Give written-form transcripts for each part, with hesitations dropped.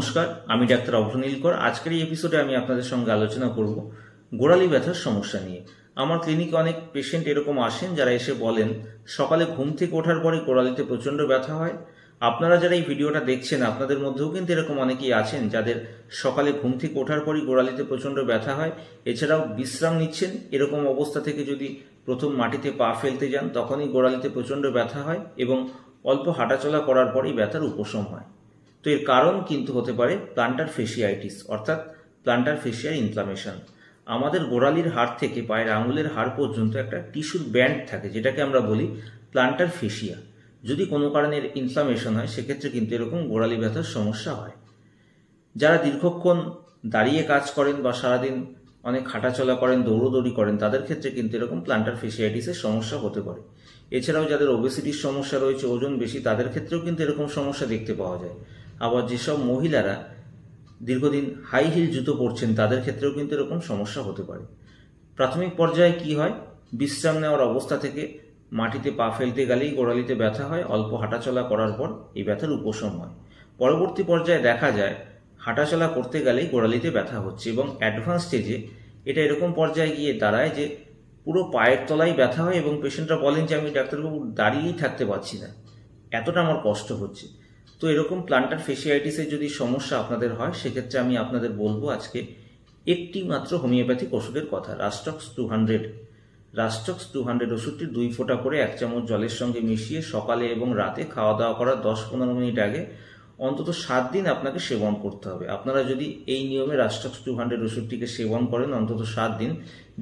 নমস্কার, আমি ডাক্তার অভ্র নীলকর। আজকের এই এপিসোডে আমি আপনাদের সঙ্গে আলোচনা করব গোড়ালি ব্যথার সমস্যা নিয়ে। আমার ক্লিনিকে অনেক পেশেন্ট এরকম আসেন যারা এসে বলেন সকালে ঘুম থেকে ওঠার পরে গোড়ালিতে প্রচণ্ড ব্যথা হয়। আপনারা যারা এই ভিডিওটা দেখছেন আপনাদের মধ্যেও কিন্তু এরকম অনেকেই আছেন যাদের সকালে ঘুম থেকে ওঠার পরই গোড়ালিতে প্রচণ্ড ব্যথা হয়। এছাড়াও বিশ্রাম নিচ্ছেন, এরকম অবস্থা থেকে যদি প্রথম মাটিতে পা ফেলতে যান তখনই গোড়ালিতে প্রচণ্ড ব্যথা হয় এবং অল্প হাঁটাচলা করার পরেই ব্যথার উপশম হয়। তো এর কারণ কিন্তু হতে পারে প্লান্টার ফেসিয়াইটিস অর্থাৎ প্লান্টার ফেসিয়ার ইনফ্লামেশন। আমাদের গোড়ালির হাড় থেকে পায়ের আঙুলের হাড় পর্যন্ত একটা টিস্যুর ব্যান্ড থাকে যেটাকে আমরা বলি প্লান্টার ফেসিয়া। যদি কোনো কারণে ইনফ্লামেশন হয় সেক্ষেত্রে কিন্তু এরকম গোড়ালি ব্যথার সমস্যা হয়। যারা দীর্ঘক্ষণ দাঁড়িয়ে কাজ করেন বা সারাদিন অনেক হাঁটাচলা করেন, দৌড়োদৌড়ি করেন, তাদের ক্ষেত্রে কিন্তু এরকম প্লান্টার ফেসিয়াইটিসের সমস্যা হতে পারে। এছাড়াও যাদের ওবেসিটির সমস্যা রয়েছে, ওজন বেশি, তাদের ক্ষেত্রেও কিন্তু এরকম সমস্যা দেখতে পাওয়া যায়। আবার যেসব মহিলারা দীর্ঘদিন হাই হিল জুতো পরছেন তাদের ক্ষেত্রেও কিন্তু এরকম সমস্যা হতে পারে। প্রাথমিক পর্যায়ে কি হয়, বিশ্রাম নেওয়ার অবস্থা থেকে মাটিতে পা ফেলতে গেলেই গোড়ালিতে ব্যথা হয়, অল্প হাঁটাচলা করার পর এই ব্যথার উপশম হয়। পরবর্তী পর্যায়ে দেখা যায় হাঁটাচলা করতে গেলেই গোড়ালিতে ব্যথা হচ্ছে এবং অ্যাডভান্স স্টেজে এটা এরকম পর্যায়ে গিয়ে দাঁড়ায় যে পুরো পায়ের তলায় ব্যথা হয় এবং পেশেন্টরা বলেন যে আমি ডাক্তারবাবু দাঁড়িয়েই থাকতে পারছি না, এতটা আমার কষ্ট হচ্ছে। তো এরকম প্লান্টার ফেসিয়াইটিসের যদি সমস্যা আপনাদের হয় সেক্ষেত্রে আমি আপনাদের বলবো আজকে একটি মাত্র হোমিওপ্যাথিক ওষুধের কথা, রাস্টক্স 200। রাস্টক্স 200 ওষুধটি 2 ফোঁটা করে 1 চামচ জলের সঙ্গে মিশিয়ে সকালে এবং রাতে খাওয়া দাওয়া করার 10-15 মিনিট আগে অন্তত 7 দিন আপনাকে সেবন করতে হবে। আপনারা যদি এই নিয়মে রাস্টক্স 200 ওষুধটিকে সেবন করেন অন্তত 7 দিন,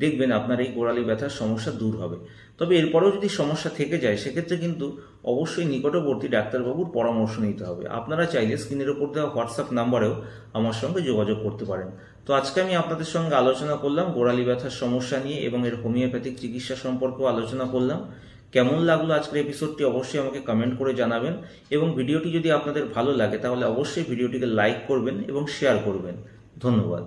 দেখবেন আপনার এই গোড়ালি ব্যথার সমস্যা দূর হবে। তবে এরপরেও যদি সমস্যা থেকে যায় সেক্ষেত্রে কিন্তু অবশ্যই নিকটবর্তী ডাক্তারবাবুর পরামর্শ নিতে হবে। আপনারা চাইলে স্ক্রিনের ওপর দেওয়া হোয়াটসঅ্যাপ নাম্বারেও আমার সঙ্গে যোগাযোগ করতে পারেন। তো আজকে আমি আপনাদের সঙ্গে আলোচনা করলাম গোড়ালি ব্যথার সমস্যা নিয়ে এবং এর হোমিওপ্যাথিক চিকিৎসা সম্পর্কেও আলোচনা করলাম। কেমন লাগলো আজকের এপিসোডটি অবশ্যই আমাকে কমেন্ট করে জানাবেন এবং ভিডিওটি যদি আপনাদের ভালো লাগে তাহলে অবশ্যই ভিডিওটিকে লাইক করবেন এবং শেয়ার করবেন। ধন্যবাদ।